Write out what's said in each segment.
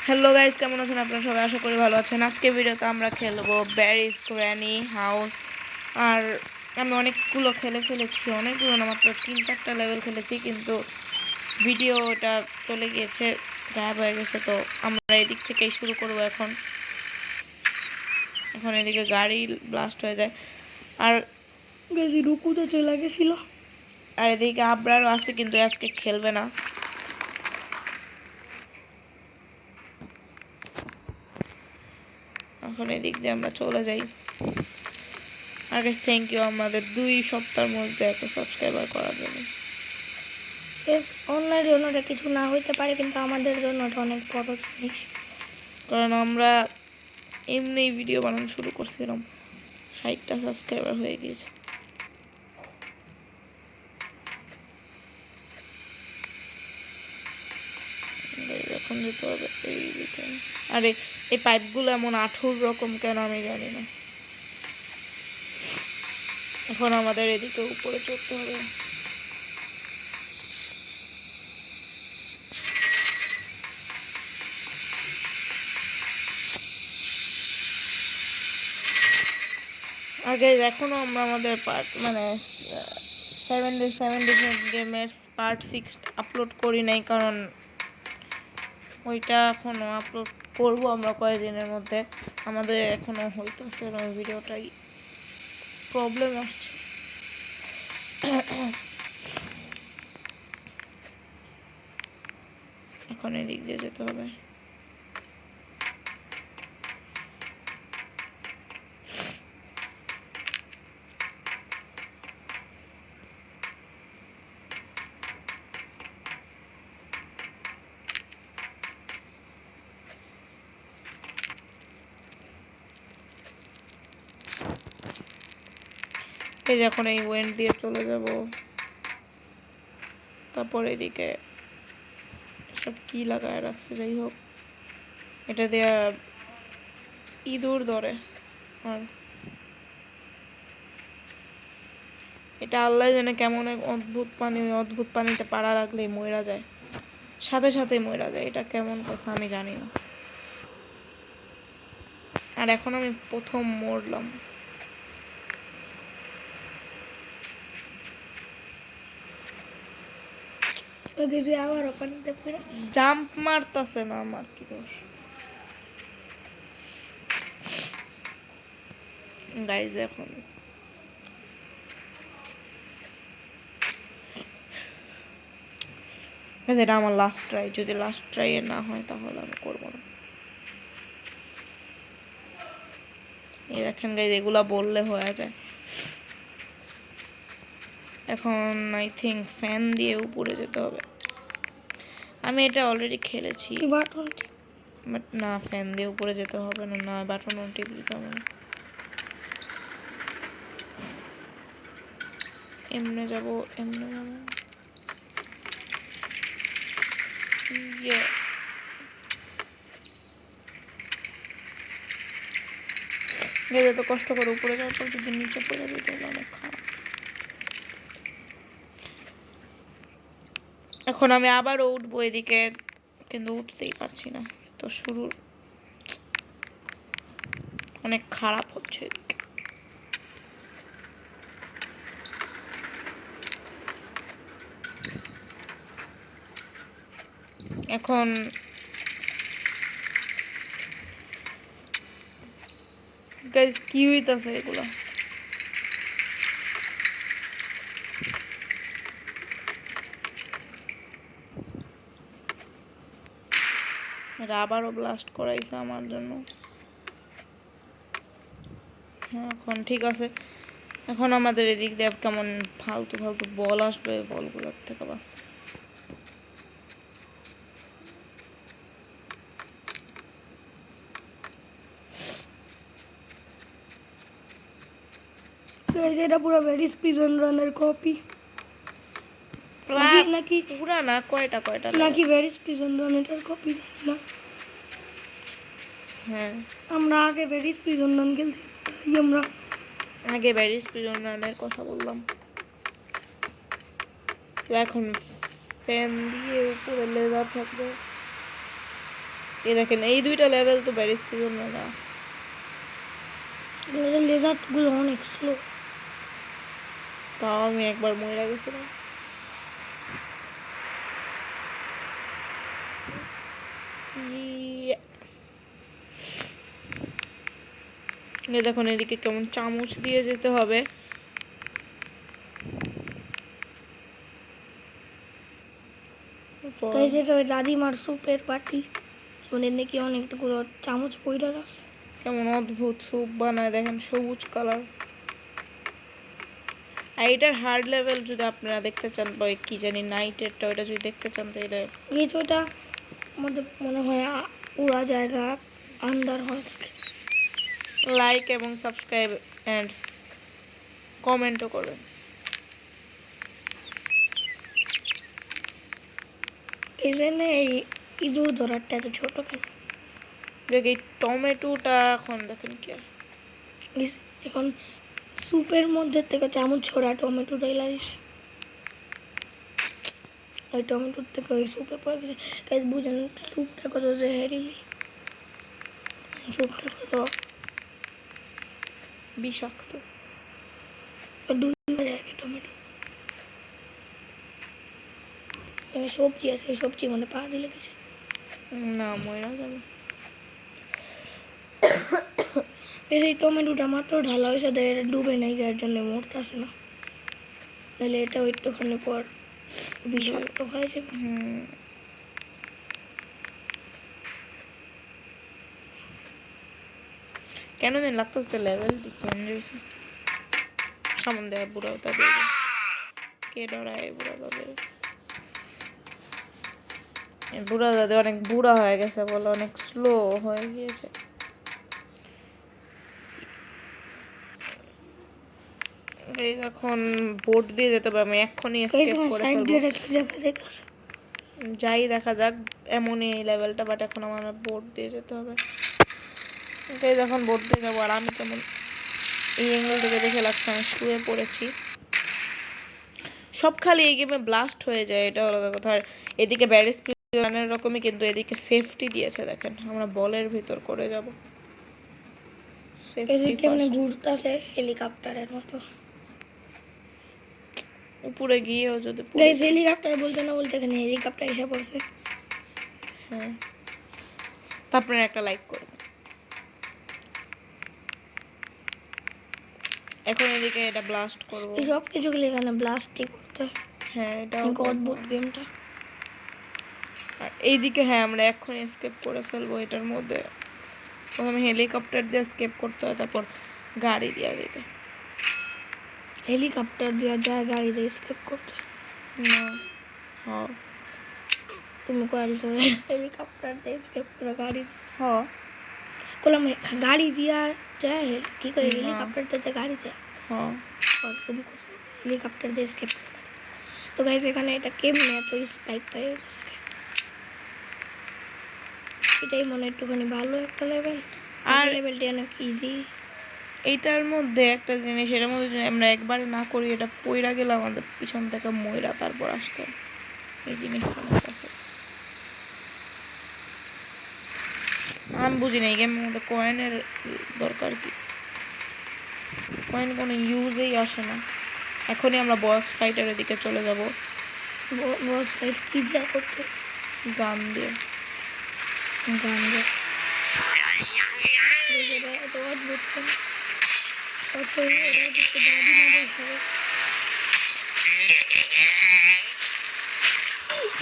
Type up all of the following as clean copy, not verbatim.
Hello guys, কেমন আছেন আপনারা সবাই? আশা করি ভালো আছেন। আজকে ভিডিওতে আমরা খেলবো ব্যারিজ গ্র্যানি হাউস। আর আমি অনেকগুলো খেলে ফেলেছি, অনেকগুলো না, মাত্র 3-4টা লেভেল খেলেছি, কিন্তু ভিডিওটা চলে গিয়েছে, গায়েব হয়ে গেছে। তো আমরা এদিক থেকেই শুরু করব। এখন এদিকে গাড়ি ব্লাস্ট হয়ে যায়, আর গেছি রুকুতে চলে গেছিল। আর এদিকে আবরারও আছে, কিন্তু আজকে খেলবে না। এখন এদিক দিয়ে আমরা চলে যাই। আর গাইস, থ্যাংক ইউ আমাদের 2 সপ্তাহের মধ্যে এত সাবস্ক্রাইবার করার জন্য। অনলাইনের জন্য এটা কিছু না হইতে পারে, কিন্তু আমাদের জন্য এটা অনেক বড় জিনিস। কারণ আমরা এমনি ভিডিও বানানো শুরু করছিলাম, 60টা সাবস্ক্রাইবার হয়ে গিয়েছে। এখন যেতে হবে এই দিকে। আরে এই পাইপগুলো এমন আঠুর রকম কেন আমি জানি না। এখন আমাদের এদিকে উপরে চড়তে হবে। আগে এখনো আমরা আমাদের পার্ট মানে 7 গেমের পার্ট 6 আপলোড করি নাই, কারণ ওইটা এখনো আপলোড করবো আমরা কয়েকদিনের মধ্যে। আমাদের এখনো হইতেছে না, ভিডিওটাই প্রবলেম আসছে। এখন এদিক দিয়ে যেতে হবে। এই যে এখন এই ওয়েন্ট দিয়ে চলে যাব। তারপর এদিকে সব কি লাগায় রাখছে, যাই হোক, এটা দিয়ে ইঁদুর ধরে। আর এটা আল্লাহ জানে কেমন এক অদ্ভুত পানি, ওই অদ্ভুত পানিতে পাড়া রাখলেই মইরা যায়, সাথে সাথে মইরা যায়। এটা কেমন কথা আমি জানি না। আর এখন আমি প্রথম মরলাম। জাম্প মারতাছে না, আমার কি দোষ? গাইজ এখন এটা আমার লাস্ট ট্রাই। যদি লাস্ট ট্রাই না হয় তাহলে আমি করবো না। এই দেখেন গাইজ, এগুলা বললে হয়ে যায়। এখন আই থিঙ্ক ফ্যান দিয়ে উপরে যেতে হবে। আমি এটা অলরেডি খেলেছি, বাট না, ফ্যান দিয়ে উপরে যেতে হবে না। না, বাটন অন টিপ দিতে হবে না, এমনে যাবো, এমনে যাবো। এত কষ্ট করে উপরে যাওয়ার পর যদি নিচে পড়ে যেতে, অনেক খারাপ। এখন আমি আবারও উঠবো এদিকে, কিন্তু উঠতেই পারছি না। তো শুরু অনেক খারাপ হচ্ছে এদিকে। এখন গাইস কি হইতাছে এগুলা? এটা আবারও ব্লাস্ট করাইছে আমার জন্য। হ্যাঁ, এখন ঠিক আছে। এখন আমাদের এদিক দিয়ে কেমন ফালতু ফালতু বল আসবে, বলগুলোর থেকে বাঁচতে। এটা পুরো ভেরিস প্রিজন রানের কপি নাকি? পুরা না, কয়টা কয়টা নাকি ভেরিস প্রিজন রানের কপি, জানি না। হ্যাঁ, আমরা আগে ভেরিস প্রিজন রান খেলছি, তাই আমরা আগে ব্যারিজ প্রিজন রানের কথা বললাম। তো এখন ফ্যান দিয়ে উপরে লেজার থাকবে। এই দেখেন এই দুইটা লেভেল তো ব্যারিজ প্রিজনে আছে। লেজারগুলো অনেক স্লো। তাও আমি একবার মরে গেছিলাম। এই দেখুন এদিকে কেমন চামচ দিয়ে যেতে হবে। গাইস এটা ওই দাদিমার সুপের বাটি, মানে নাকি অনেকগুলো চামচ পয়ডার আছে। কেমন অদ্ভুত স্যুপ বানায় দেখেন, সবুজ কালার। আর এটার হার্ড লেভেল যদি আপনারা দেখতে চান, বা ওই কি জানি নাইটেরটা, ওইটা যদি দেখতে চান তাহলে কিছুটা মধ্যে মনে হয় পুরা জায়গা আন্দার হয়ে থাকে। লাইক এবং সাবস্ক্রাইব অ্যান্ড কমেন্টও করবেন। এই জন্য এই ইঁদুর ধরারটা এত ছোট কেন? দেখ এই টমেটোটা এখন দেখেন কি এখন স্যুপের মধ্যে থেকে চামচ ছড়া টমেটো ডাইলা দিছে, ওই টমেটোর থেকে ওই স্যুপে পড়ে গেছে। গাইস বুঝেন স্যুপটা কত জেহেরিলি, স্যুপটা কত বিষাক্ত। দুই যায় টমেটো। সবজি আছে, সবজি মানে পা দিলে কিছু না ময়রা যাবে। এই টমেটোটা মাত্র ঢালা হয়েছে, ডুবে নাই, যার জন্য মরতেছে না, নাহলে এটা একটুখানি পর বিষাক্ত হয়ে যাবে। কেন জানি লাগতেছে লেভেলটি চেঞ্জ হয়েছে। সামন দেয় বুড়াও তাদের, কে ডরায় বুড়া তাদের? বুড়া দাদা অনেক বুড়া হয়ে গেছে বলে অনেক স্লো হয়ে গিয়েছে। এই এখন বোর্ড দিয়ে যেতে হবে, আমি এক্ষুনি এসকেপ করে ফেলবো। যাই দেখা যাক, এমনই এই লেভেলটা, বাট এখন আমার বোর্ড দিয়ে যেতে হবে। এটাই যখন বোর্ড দিয়ে যাবো। আর আমি কেমন এই অ্যাঙ্গেল থেকে দেখে লাগছে আমি শুয়ে পড়েছি। সব খালি এই গেমে ব্লাস্ট হয়ে যায়, এটা আলাদা কথা। আর এদিকে ব্যারিজ প্রিজনের রকমই, কিন্তু এদিকে সেফটি দিয়েছে দেখেন, আমরা বলের ভিতর করে যাব। এদিকে মানে ঘুরতেছে হেলিকপ্টারের মতো, উপরে গিয়েও যদি গাইস হেলিকপ্টার বলতে না বলতে এখানে হেলিকপ্টার এসে পড়ছে। হ্যাঁ, তারপরে একটা লাইক করবেন। এখন এদিকে এটা ব্লাস্ট করব। এই সব কিছুগুলো এখানে ব্লাস্টই করতে। হ্যাঁ এটা অদ্ভুত গেমটা। আর এইদিকে হ্যাঁ আমরা এখন এসকেপ করে ফেলবো। এটার মধ্যে প্রথমে হেলিকপ্টার দিয়ে এসকেপ করতে হয়, তারপর গাড়ি দিয়ে যেতে। হেলিকপ্টার দিয়ে যায় গাড়ি দিয়ে এসকেপ করতে না হ্যাঁ, তুমি গাড়ি হেলিকপ্টার দিয়ে এসকেপ করে গাড়ি হ্যাঁ করলাম, গাড়ি দিয়া যায় কি করে? হেলিকপ্টার দিয়ে গাড়ি যায়। হ্যাঁ তুমি হেলিকপ্টার দিয়ে এসকেপ করে। তো গাইস এখানে এটা কেমনে এত স্পাইক পাই যাচ্ছে, এটাই মনে একটুখানি ভালো একটা লেভেল। আর লেভেলটি অনেক ইজি। এইটার মধ্যে একটা জিনিস, এটার মধ্যে যদি আমরা একবারে না করি, এটা পইরা গেলে আমাদের পিছন থেকে ময়রা তারপর আসতে হবে। এই জিনিসটা আমি বুঝি না এই গেমের মধ্যে কয়েনের দরকার কি, কয়েন কোনো ইউজেই আসে না। এখনই আমরা বস ফাইটারের দিকে চলে যাব। বস ফাইট কি যা করতে? গান দিয়ে। গান দিয়ে এত অদ্ভুত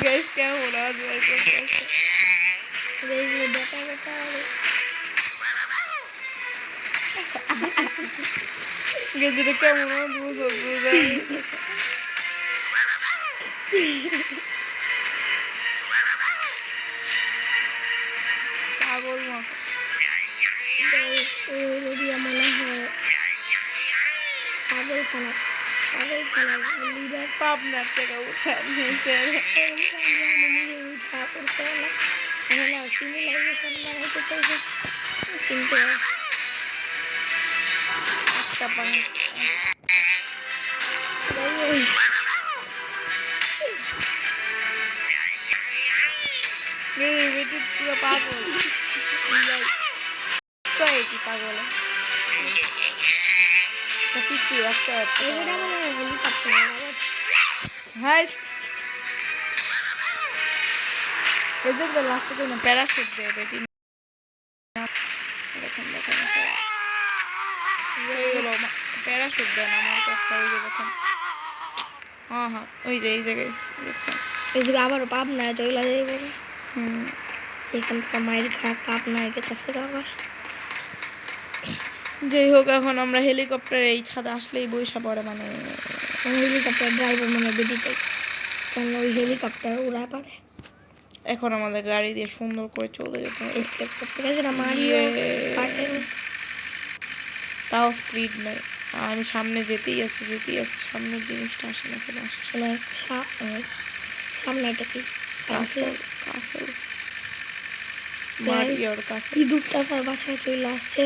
গাইস কেমন আওয়াজ বের করতেছে? বেটা বেটা গেজিটা কেমন আওয়াজ বুঝো পাগল মতো। মনে হয় পাগলখানা লিডার পাবনার থেকে উঠে নিয়েছে। উঠা করতে হলো, এখানে সিভিলাইজেশন বানাইতে চাইছে, কিন্তু একটা পানি পুরো পাগল। মিষ্টি বাচ্চা এই যেটা মনে হয় হেলিকপ্টার হাই এদের লাস্টে কোনো প্যারাশুট দেয় বেটি দেখেন দেখেন হয়ে গেল প্যারাশুট দেন আমার কাছে ওই যে দেখেন হ্যাঁ হ্যাঁ ওই যে এই জায়গায় দেখছেন এই যে আবার পাপ না চলে যাইব হুম এখান থেকে মাইর খা পাপ না গেছে আবার যাই হোক এখন আমরা হেলিকপ্টারে এই ছাদে আসলেই বৈশা পড়ে মানে হেলিকপ্টার ড্রাইভার মনে বেদিতে কারণ ওই হেলিকপ্টার উড়ায় পারে এখন আমাদের গাড়ি দিয়ে সুন্দর করে চলে যেতে হবে এসকেপ করতে গেছে না মারিও পারেনি তাও স্পিড নেই আমি সামনে যেতেই আছি সামনের জিনিসটা আসে না কেন আসে মানে সামনে এটা কি কাসেল কাসেল মারিওর কাসেল ইঁদুরটা তার বাসায় চলে আসছে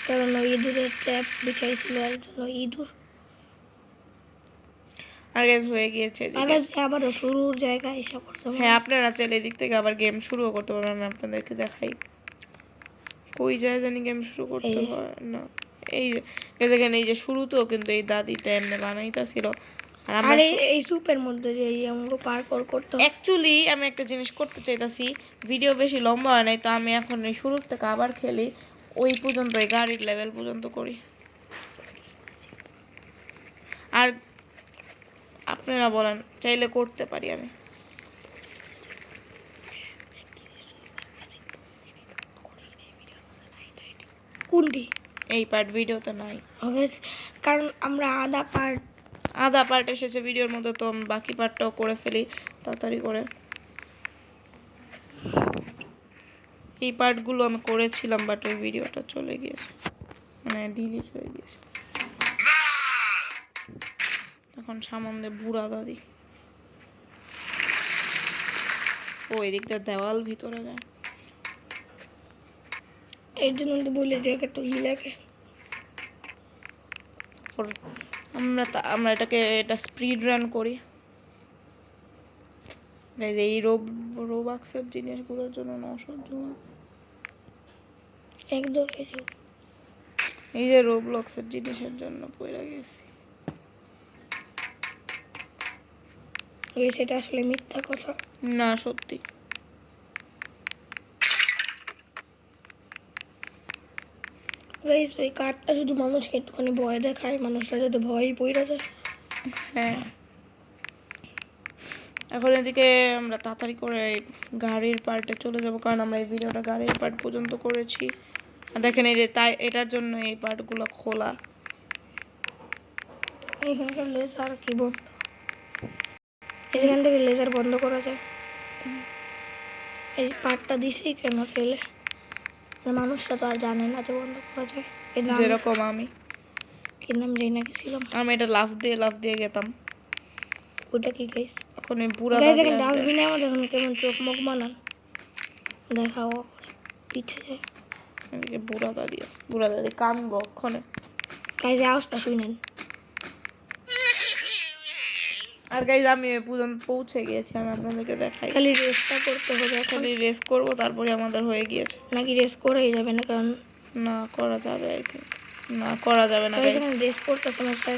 কারণ ওই ইঁদুরের ট্র্যাপ বিছাইছিল এর জন্য ইঁদুর আগে হয়ে গিয়েছে আগে আবারও শুরুর জায়গায় এসে করছে হ্যাঁ আপনারা চাইলে এদিক থেকে আবার গেম শুরুও করতে পারবেন আমি আপনাদেরকে দেখাই কই যায় জানি গেম শুরু করতে হয় না এই যে দেখেন এই যে শুরুতেও কিন্তু এই দাদিটা এমনি বানাইতাছিল আর আমরা এই সুপের মধ্যে যে এই আমগো পার্কর করতে অ্যাকচুয়ালি আমি একটা জিনিস করতে চাইতাছি ভিডিও বেশি লম্বা হয় নাই তো আমি এখন এই শুরুর থেকে আবার খেলি ওই পর্যন্ত এই গাড়ির লেভেল পর্যন্ত করি আর আপনারা বলেন চাইলে করতে পারি আমি কোনটি এই পার্ট ভিডিওতে নাই কারণ আমরা আধা পার্ট এসেছে ভিডিওর মধ্যে তো আমি বাকি পার্টটাও করে ফেলি তাড়াতাড়ি করে এই পার্টগুলো আমি করেছিলাম বাট ওই ভিডিওটা চলে গিয়েছে মানে ডিলিট হয়ে গিয়েছে এখন সামনে বুড়া দাদি ওই দিকটা দেওয়াল ভিতরে যায় এর জন্য তো বলে যে একটু হিলাকে আমরা এটা স্পিড রান করি এই রোবাক্সের জিনিসগুলোর জন্য অসহ্য একদম এই যে রোবলক্সের জিনিসের জন্য পড়ে গেছি সেটা আসলে মিথ্যা কথা না সত্যি গাইস ওই কার্ডটা শুধু মানুষকে একটুখানি ভয় দেখায় মানুষরা যদি ভয়ই পড়ে যায় হ্যাঁ এখন এদিকে আমরা তাড়াতাড়ি করে গাড়ির পার্টে চলে যাব কারণ আমরা এই ভিডিওটা গাড়ির পার্ট পর্যন্ত করেছি আর দেখেন এই যে তাই এটার জন্য এই পার্টগুলো খোলা এখানকার লেজার কি বন্ধ এখান থেকে লেজার বন্ধ করা যায় এই পার্টটা দিছেই কেন খেলে মানুষটা তো আর জানে না যে বন্ধ করা যায় যেরকম আমি কি নাম জানি না গেছিলাম আমি এটা লাফ দিয়ে গেতাম ওটা কি গাইস এখন এই বুড়া দেখেন ডাস্টবিনে আমাদের এখন কেমন চোখ মুখ বানান দেখাও পিছে যায় এদিকে বুড়া দাদি কানবো ওখানে গাইস আওয়াজটা শুনেন আর গাইস আমি পর্যন্ত পৌঁছে গিয়েছি আমি আপনাদেরকে দেখাই খালি রেসটা করতে হবে খালি রেস করব তারপরে আমাদের হয়ে গিয়েছে নাকি রেস করাই যাবে না কারণ না করা যাবে আই থিঙ্ক না করা যাবে না গাইস এখানে রেস করতে সমস্যা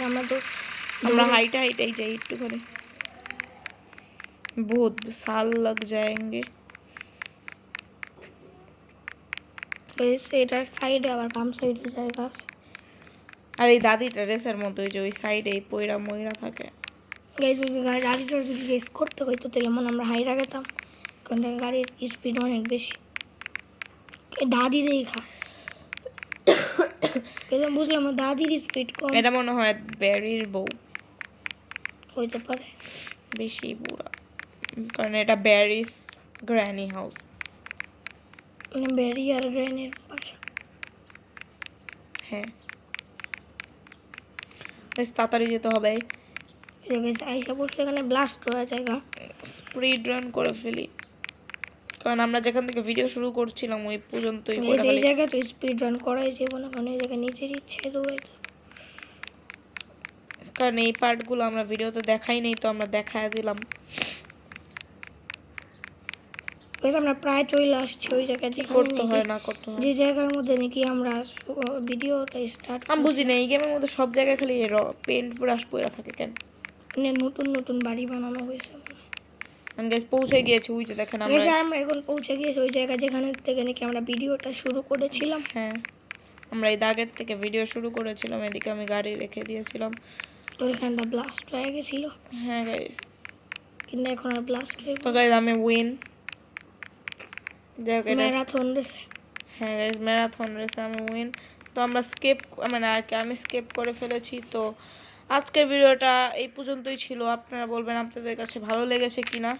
আমরা হাইটাই যাই একটুখানি बहुत साल लग जाएंगे এটার সাইডে আবার বাম সাইডে জায়গা আছে আর এই দাদিটা রেসের মধ্যে ওই যে ওই সাইডে পয়রা ময়রা থাকে গাইস ওই গাড়িটার যদি রেস করতে হইতো তাহলে মনে আমরা হাইরা গেতাম কারণ গাড়ির স্পিড অনেক বেশি দাদি দেখা এটা বুঝলাম দাদির স্পিড কম এটা মনে হয় ব্যারির বউ হইতে পারে বেশি বুড়া কারণ এটা ব্যারিস গ্র্যানি হাউস মানে ব্যারি আর গ্র্যানির বাসা হ্যাঁ বেশ তাড়াতাড়ি যেতে হবে আইসা পড়ছে এখানে ব্লাস্ট হয়ে জায়গা স্পিড রান করে ফেলি কারণ আমরা যেখান থেকে ভিডিও শুরু করছিলাম ওই পর্যন্তই এই জায়গায় তো স্পিড রান করাই যাবে না কারণ এই জায়গায় নিজের ইচ্ছে দৌড়াইতে কারণ এই পার্টগুলো আমরা ভিডিওতে দেখাই নেই তো আমরা দেখায় দিলাম গাইস আমরা প্রায় চলে আসছি ওই জায়গায় কি যেখানে করতে নাকি হয় না করতে হয় যে জায়গার মধ্যে নাকি আমরা ভিডিওটা স্টার্ট আমি বুঝি না এই গেমের মধ্যে সব জায়গায় খালি পেন্ট ব্রাশ পড়া থাকে কেন। নতুন নতুন বাড়ি বানানো হয়েছে আমি গাইস পৌঁছে গিয়েছি, ওই যে দেখেন আমরা। গাইস আমরা এখন পৌঁছে গিয়েছি ওই জায়গায় যেখানে থেকে নাকি আমরা ভিডিওটা শুরু করেছিলাম। হ্যাঁ আমরা এই দাগের থেকে ভিডিও শুরু করেছিলাম, এদিকে আমি গাড়ি রেখে দিয়েছিলাম। তো এখানটা ব্লাস্ট হয়ে গেছিল, হ্যাঁ গাইস, কিন্তু এখন আর ব্লাস্ট হয়ে তো গাইস আমি উইন। যাই হোক এটা, ম্যারাথন রেস। হ্যাঁ গাইস ম্যারাথন রেসে আমি উইন। তো আমরা স্কেপ মানে আর কি আমি স্কেপ করে ফেলেছি। তো আজকের ভিডিওটা এই পর্যন্তই ছিল। আপনারা বলবেন আপনাদের কাছে ভালো লেগেছে কিনা।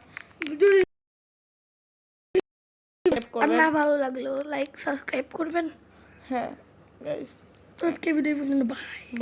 আপনার ভালো লাগলো লাইক সাবস্ক্রাইব করবেন। হ্যাঁ গাইস, আজকে ভিডিও পর্যন্ত বাই।